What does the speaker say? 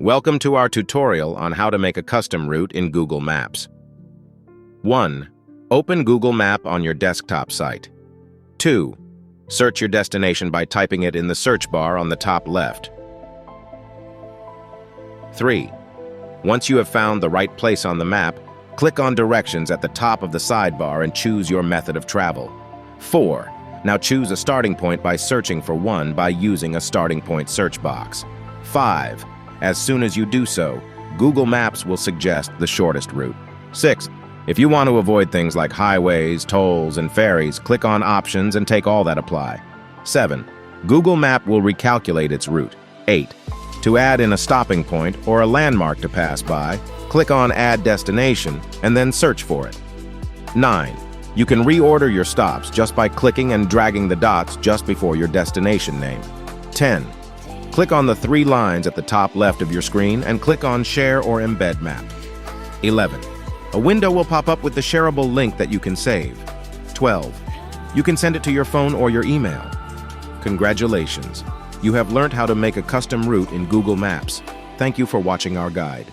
Welcome to our tutorial on how to make a custom route in Google Maps. 1. Open Google Map on your desktop site. 2. Search your destination by typing it in the search bar on the top left. 3. Once you have found the right place on the map, click on Directions at the top of the sidebar and choose your method of travel. 4. Now choose a starting point by searching for one by using a starting point search box. 5. As soon as you do so, Google Maps will suggest the shortest route. 6. If you want to avoid things like highways, tolls, and ferries, click on Options and take all that apply. 7. Google Map will recalculate its route. 8. To add in a stopping point or a landmark to pass by, click on Add Destination and then search for it. 9. You can reorder your stops just by clicking and dragging the dots just before your destination name. 10. Click on the 3 lines at the top left of your screen and click on Share or Embed Map. 11. A window will pop up with the shareable link that you can save. 12. You can send it to your phone or your email. Congratulations! You have learned how to make a custom route in Google Maps. Thank you for watching our guide.